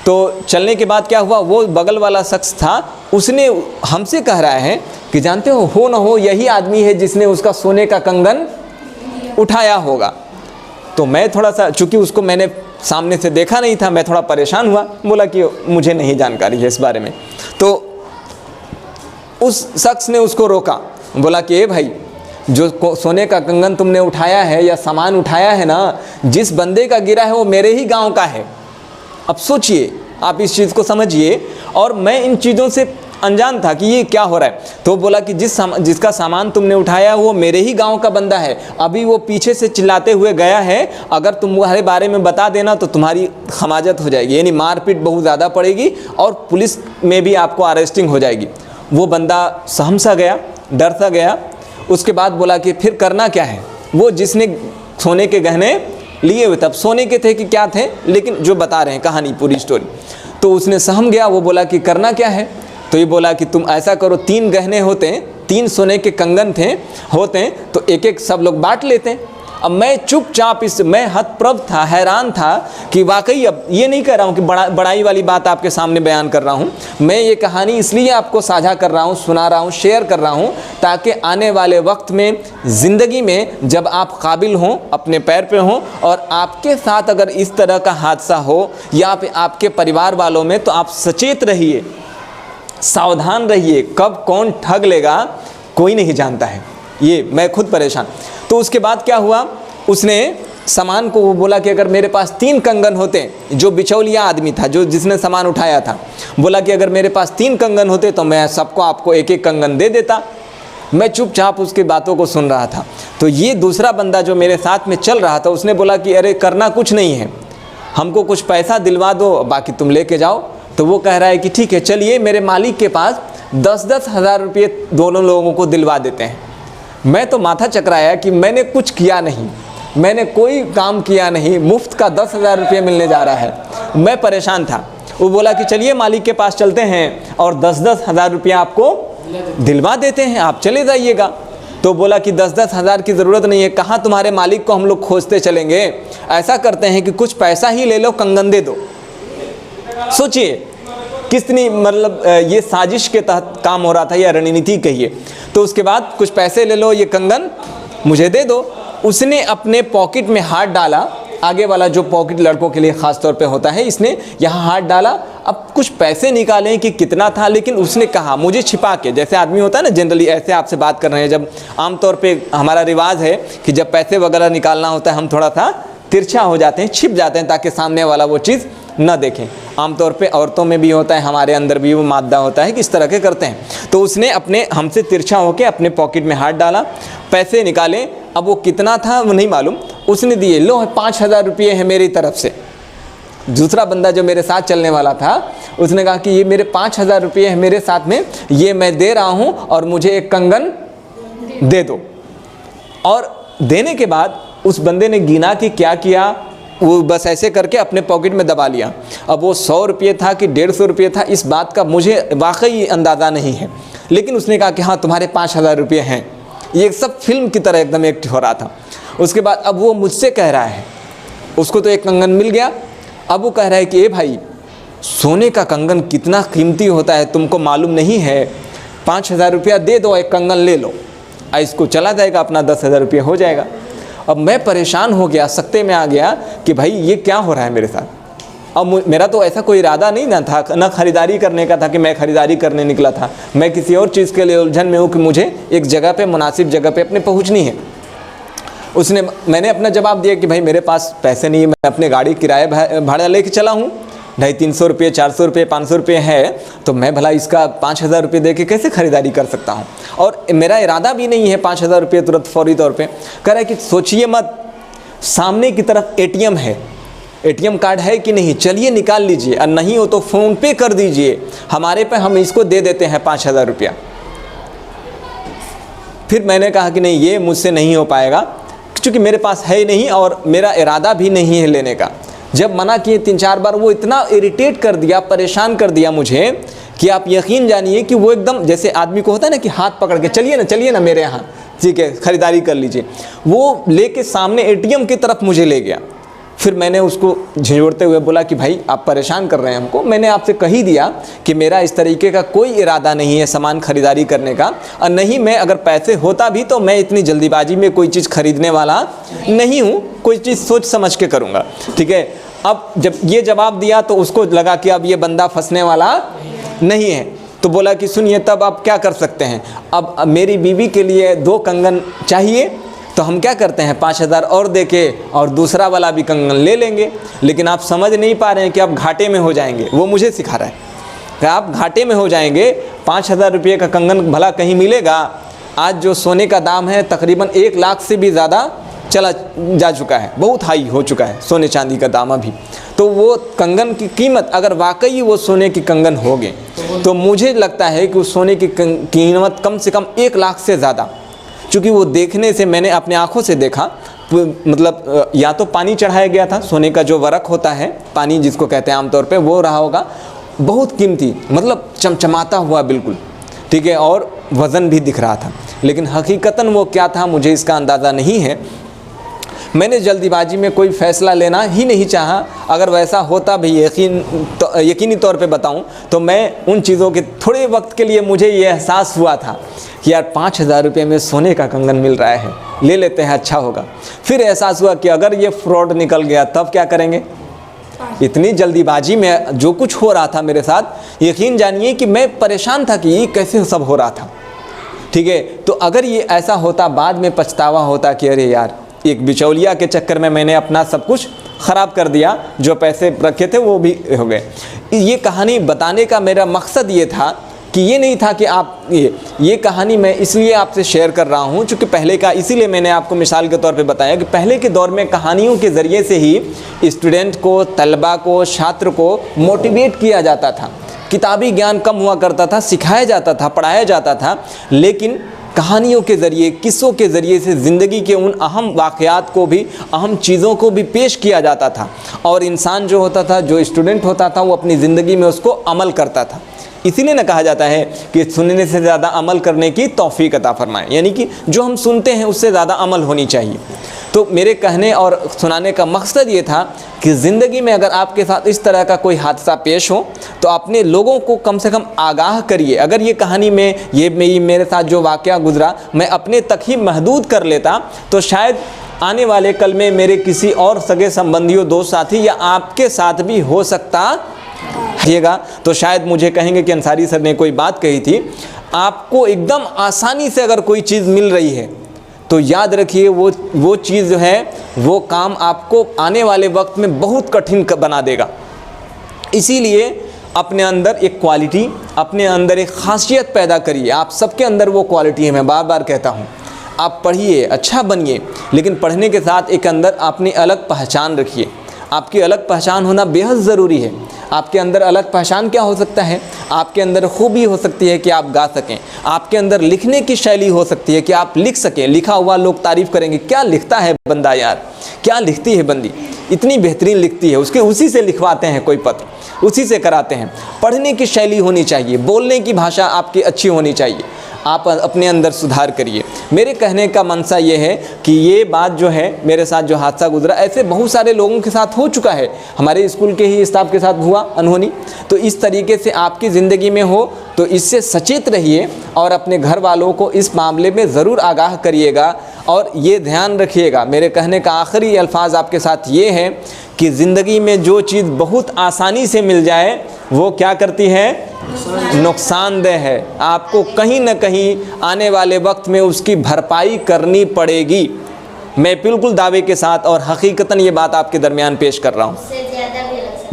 तो चलने के बाद क्या हुआ, वो बगल वाला शख्स था, उसने हमसे कह रहा है कि जानते हो ना हो यही आदमी है जिसने उसका सोने का कंगन उठाया होगा। तो मैं थोड़ा सा, चूँकि उसको मैंने सामने से देखा नहीं था, मैं थोड़ा परेशान हुआ, बोला कि मुझे नहीं जानकारी है इस बारे में। तो उस शख्स ने उसको रोका, बोला कि ए भाई, जो सोने का कंगन तुमने उठाया है या सामान उठाया है ना, जिस बंदे का गिरा है वो मेरे ही गांव का है। अब सोचिए, आप इस चीज़ को समझिए। और मैं इन चीज़ों से अनजान था कि ये क्या हो रहा है। तो बोला कि जिसका सामान तुमने उठाया वो मेरे ही गांव का बंदा है, अभी वो पीछे से चिल्लाते हुए गया है, अगर तुम्हारे बारे में बता देना तो तुम्हारी खमाजत हो जाएगी, यानी मारपीट बहुत ज़्यादा पड़ेगी और पुलिस में भी आपको अरेस्टिंग हो जाएगी। वो बंदा सहम सा गया, डर सा गया। उसके बाद बोला कि फिर करना क्या है। वो जिसने सोने के गहने लिए हुए, तब सोने के थे कि क्या थे, लेकिन जो बता रहे हैं कहानी पूरी स्टोरी, तो उसने सहम गया। वो बोला कि करना क्या है। तो ये बोला कि तुम ऐसा करो, 3 गहने होते हैं, 3 सोने के कंगन होते हैं, तो एक एक सब लोग बांट लेते हैं। अब मैं चुपचाप मैं हतप्रभ था, हैरान था कि वाकई, अब ये नहीं कह रहा हूँ कि बड़ाई वाली बात आपके सामने बयान कर रहा हूँ, मैं ये कहानी इसलिए आपको साझा कर रहा हूँ, सुना रहा हूँ, शेयर कर रहा हूँ, ताकि आने वाले वक्त में ज़िंदगी में जब आप काबिल हों, अपने पैर पे हों, और आपके साथ अगर इस तरह का हादसा हो या आपके परिवार वालों में, तो आप सचेत रहिए, सावधान रहिए। कब कौन ठग लेगा कोई नहीं जानता है। ये मैं खुद परेशान। तो उसके बाद क्या हुआ, उसने सामान को, वो बोला कि अगर मेरे पास 3 कंगन होते, जो बिचौलिया आदमी था, जिसने सामान उठाया था, बोला कि अगर मेरे पास 3 कंगन होते तो मैं सबको आपको एक एक कंगन दे देता। मैं चुपचाप उसकी बातों को सुन रहा था। तो ये दूसरा बंदा जो मेरे साथ में चल रहा था, उसने बोला कि अरे करना कुछ नहीं है, हमको कुछ पैसा दिलवा दो, बाकी तुम लेके जाओ। तो वो कह रहा है कि ठीक है, चलिए मेरे मालिक के पास 10-10 हज़ार रुपये दोनों लोगों को दिलवा देते हैं। मैं तो माथा चकराया कि मैंने कुछ किया नहीं, मैंने कोई काम किया नहीं, मुफ्त का 10,000 रुपये मिलने जा रहा है। मैं परेशान था। वो बोला कि चलिए मालिक के पास चलते हैं और 10-10 हज़ार रुपया आपको दिलवा देते हैं, आप चले जाइएगा। तो बोला कि 10-10 हज़ार की ज़रूरत नहीं है, कहाँ तुम्हारे मालिक को हम लोग खोजते चलेंगे, ऐसा करते हैं कि कुछ पैसा ही ले लो, कंगन दे दो। सोचिए कितनी, मतलब ये साजिश के तहत काम हो रहा था, या रणनीति कहिए। तो उसके बाद कुछ पैसे ले लो, ये कंगन मुझे दे दो। उसने अपने पॉकेट में हाथ डाला, आगे वाला जो पॉकेट लड़कों के लिए ख़ास तौर पे होता है, इसने यहाँ हाथ डाला। अब कुछ पैसे निकालें कि कितना था, लेकिन उसने कहा मुझे छिपा के, जैसे आदमी होता है ना जनरली, ऐसे आपसे बात कर रहे हैं, जब आमतौर पे हमारा रिवाज है कि जब पैसे वगैरह निकालना होता है हम थोड़ा सा तिरछा हो जाते हैं, छिप जाते हैं, ताकि सामने वाला वो चीज़ न देखें। आमतौर पे औरतों में भी होता है, हमारे अंदर भी वो मादा होता है कि इस तरह के करते हैं। तो उसने अपने हमसे तिरछा होकर अपने पॉकेट में हाथ डाला, पैसे निकाले। अब वो कितना था वो नहीं मालूम, उसने दिए, लो 5,000 रुपये है मेरी तरफ से। दूसरा बंदा जो मेरे साथ चलने वाला था, उसने कहा कि ये मेरे 5,000 रुपये है मेरे साथ में, ये मैं दे रहा हूँ और मुझे एक कंगन दे दो। और देने के बाद उस बंदे ने गिना कि क्या किया, वो बस ऐसे करके अपने पॉकेट में दबा लिया। अब वो 100 रुपये था कि 150 रुपये था, इस बात का मुझे वाकई अंदाज़ा नहीं है, लेकिन उसने कहा कि हाँ तुम्हारे 5,000 रुपये हैं। ये सब फिल्म की तरह एकदम एक्ट हो रहा था। उसके बाद अब वो मुझसे कह रहा है, उसको तो एक कंगन मिल गया, अब वो कह रहा है कि ए भाई, सोने का कंगन कितना कीमती होता है तुमको मालूम नहीं है, 5,000 रुपया दे दो, एक कंगन ले लो, इसको चला जाएगा, अपना 10,000 रुपये हो जाएगा। अब मैं परेशान हो गया, सख्ते में आ गया कि भाई ये क्या हो रहा है मेरे साथ। अब मेरा तो ऐसा कोई इरादा नहीं ना था, ना ख़रीदारी करने का था कि मैं ख़रीदारी करने निकला था, मैं किसी और चीज़ के लिए उलझन में हूँ कि मुझे एक जगह पे, मुनासिब जगह पे अपने पहुँचनी है। मैंने अपना जवाब दिया कि भाई मेरे पास पैसे नहीं है, मैं अपने गाड़ी किराए भाड़ा लेके चला हूँ, 250-300 रुपये, 400 रुपये, 500 रुपये है, तो मैं भला इसका 5,000 रुपये दे के कैसे ख़रीदारी कर सकता हूँ। और मेरा इरादा भी नहीं है 5,000 रुपये तुरंत फौरी तौर पे। कह रहा है कि सोचिए मत, सामने की तरफ ATM है, ATM कार्ड है कि नहीं, चलिए निकाल लीजिए, और नहीं हो तो फ़ोन पे कर दीजिए हमारे पे, हम इसको दे देते हैं 5,000 रुपया। फिर मैंने कहा कि नहीं, ये मुझसे नहीं हो पाएगा, क्योंकि मेरे पास है ही नहीं और मेरा इरादा भी नहीं है लेने का। जब मना किए 3-4 बार, वो इतना इरिटेट कर दिया, परेशान कर दिया मुझे कि आप यकीन जानिए कि वो एकदम जैसे आदमी को होता है ना कि हाथ पकड़ के चलिए ना मेरे यहाँ, ठीक है ख़रीदारी कर लीजिए। वो लेके सामने ATM की तरफ मुझे ले गया। फिर मैंने उसको झिझोड़ते हुए बोला कि भाई आप परेशान कर रहे हैं हमको, मैंने आपसे कह ही दिया कि मेरा इस तरीके का कोई इरादा नहीं है सामान खरीदारी करने का, और नहीं मैं अगर पैसे होता भी तो मैं इतनी जल्दीबाजी में कोई चीज़ खरीदने वाला नहीं हूँ, कोई चीज़ सोच समझ के करूँगा, ठीक है। अब जब ये जवाब दिया तो उसको लगा कि अब ये बंदा फंसने वाला नहीं है, तो बोला कि सुनिए तब आप क्या कर सकते हैं, अब मेरी बीवी के लिए 2 कंगन चाहिए, तो हम क्या करते हैं 5,000 और दे के और दूसरा वाला भी कंगन ले लेंगे, लेकिन आप समझ नहीं पा रहे हैं कि आप घाटे में हो जाएंगे। वो मुझे सिखा रहा है कि आप घाटे में हो जाएंगे, 5,000 रुपये का कंगन भला कहीं मिलेगा। आज जो सोने का दाम है तकरीबन 1 लाख से भी ज़्यादा चला जा चुका है, बहुत हाई हो चुका है सोने चांदी का दाम अभी। तो वो कंगन की कीमत अगर वाकई वो सोने की कंगन हो गए तो मुझे लगता है कि उस सोने की कीमत कम से कम 1 लाख से ज़्यादा, चूँकि वो देखने से मैंने अपने आँखों से देखा, मतलब या तो पानी चढ़ाया गया था, सोने का जो वरक होता है पानी जिसको कहते हैं आमतौर पे, वो रहा होगा, बहुत कीमती, मतलब चमचमाता हुआ बिल्कुल, ठीक है, और वज़न भी दिख रहा था, लेकिन हकीकतन वो क्या था मुझे इसका अंदाज़ा नहीं है। मैंने जल्दीबाजी में कोई फ़ैसला लेना ही नहीं चाहा। अगर वैसा होता भी यकीनी तौर पे बताऊं तो मैं उन चीज़ों के थोड़े वक्त के लिए मुझे ये एहसास हुआ था कि यार 5,000 रुपये में सोने का कंगन मिल रहा है, ले लेते हैं, अच्छा होगा। फिर एहसास हुआ कि अगर ये फ्रॉड निकल गया तब क्या करेंगे। इतनी जल्दीबाजी में जो कुछ हो रहा था मेरे साथ, यकीन जानिए कि मैं परेशान था कि ये कैसे सब हो रहा था, ठीक है। तो अगर ये ऐसा होता, बाद में पछतावा होता कि अरे यार एक बिचौलिया के चक्कर में मैंने अपना सब कुछ ख़राब कर दिया, जो पैसे रखे थे वो भी हो गए। ये कहानी बताने का मेरा मकसद ये था कि ये नहीं था कि आप ये कहानी मैं इसलिए आपसे शेयर कर रहा हूँ चूँकि पहले का, इसीलिए मैंने आपको मिसाल के तौर पे बताया कि पहले के दौर में कहानियों के ज़रिए से ही स्टूडेंट को, तलबा को, छात्र को मोटिवेट किया जाता था। किताबी ज्ञान कम हुआ करता था, सिखाया जाता था, पढ़ाया जाता था, लेकिन कहानियों के ज़रिए, किस्सों के ज़रिए से ज़िंदगी के उन अहम वाक़यात को भी, अहम चीज़ों को भी पेश किया जाता था, और इंसान जो होता था, जो स्टूडेंट होता था, वो अपनी ज़िंदगी में उसको अमल करता था। इसीलिए ना कहा जाता है कि सुनने से ज़्यादा अमल करने की तौफीक अता फरमाए, यानी कि जो हम सुनते हैं उससे ज़्यादा अमल होनी चाहिए। तो मेरे कहने और सुनाने का मकसद ये था कि ज़िंदगी में अगर आपके साथ इस तरह का कोई हादसा पेश हो तो अपने लोगों को कम से कम आगाह करिए। अगर ये कहानी में ये मेरे साथ जो वाक़या गुज़रा मैं अपने तक ही महदूद कर लेता तो शायद आने वाले कल में मेरे किसी और सगे संबंधियों, दोस्त, साथी या आपके साथ भी हो सकता है। तो शायद मुझे कहेंगे कि अंसारी सर ने कोई बात कही थी, आपको एकदम आसानी से अगर कोई चीज़ मिल रही है तो याद रखिए वो चीज़ जो है वो काम आपको आने वाले वक्त में बहुत कठिन बना देगा। इसीलिए अपने अंदर एक क्वालिटी, अपने अंदर एक ख़ासियत पैदा करिए। आप सबके अंदर वो क्वालिटी है, मैं बार बार कहता हूँ। आप पढ़िए, अच्छा बनिए, लेकिन पढ़ने के साथ एक अंदर अपनी अलग पहचान रखिए। आपकी अलग पहचान होना बेहद ज़रूरी है। आपके अंदर अलग पहचान क्या हो सकता है? आपके अंदर खूबी हो सकती है कि आप गा सकें। आपके अंदर लिखने की शैली हो सकती है कि आप लिख सकें। लिखा हुआ लोग तारीफ़ करेंगे, क्या लिखता है बंदा यार, क्या लिखती है बंदी, इतनी बेहतरीन लिखती है। उसी से लिखवाते हैं कोई पत्र, उसी से कराते हैं। पढ़ने की शैली होनी चाहिए, बोलने की भाषा आपकी अच्छी होनी चाहिए। आप अपने अंदर सुधार करिए। मेरे कहने का मनसा ये है कि ये बात जो है, मेरे साथ जो हादसा गुजरा, ऐसे बहुत सारे लोगों के साथ हो चुका है। हमारे स्कूल के ही स्टाफ के साथ हुआ अनहोनी। तो इस तरीके से आपकी ज़िंदगी में हो तो इससे सचेत रहिए और अपने घर वालों को इस मामले में ज़रूर आगाह करिएगा। और ये ध्यान रखिएगा, मेरे कहने का आखिरी अल्फाज आपके साथ ये है कि ज़िंदगी में जो चीज़ बहुत आसानी से मिल जाए वो क्या करती है? नुकसानदेह है। आपको कहीं ना कहीं आने वाले वक्त में उसकी भरपाई करनी पड़ेगी। मैं बिल्कुल दावे के साथ और हकीकतन ये बात आपके दरमियान पेश कर रहा हूँ।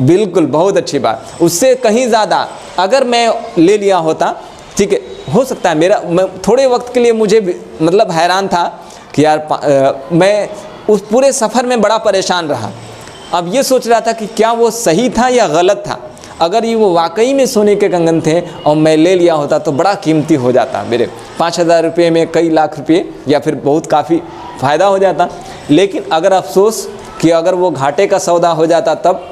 बिल्कुल, बहुत अच्छी बात। उससे कहीं ज़्यादा अगर मैं ले लिया होता, ठीक है, हो सकता है मैं थोड़े वक्त के लिए मुझे मतलब हैरान था कि यार मैं उस पूरे सफ़र में बड़ा परेशान रहा। अब ये सोच रहा था कि क्या वो सही था या गलत था। अगर ये वो वाकई में सोने के कंगन थे और मैं ले लिया होता तो बड़ा कीमती हो जाता। मेरे 5,000 रुपये में कई लाख रुपये या फिर बहुत काफ़ी फ़ायदा हो जाता। लेकिन अगर अफसोस कि अगर वो घाटे का सौदा हो जाता तब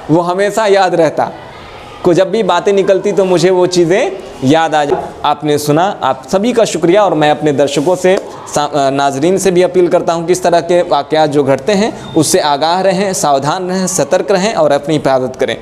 वो हमेशा याद रहता। को जब भी बातें निकलती तो मुझे वो चीज़ें याद आ जाती। आपने सुना, आप सभी का शुक्रिया। और मैं अपने दर्शकों से नाजरीन से भी अपील करता हूँ कि इस तरह के वाक़यात जो घटते हैं उससे आगाह रहें, सावधान रहें, सतर्क रहें और अपनी हिफाजत करें।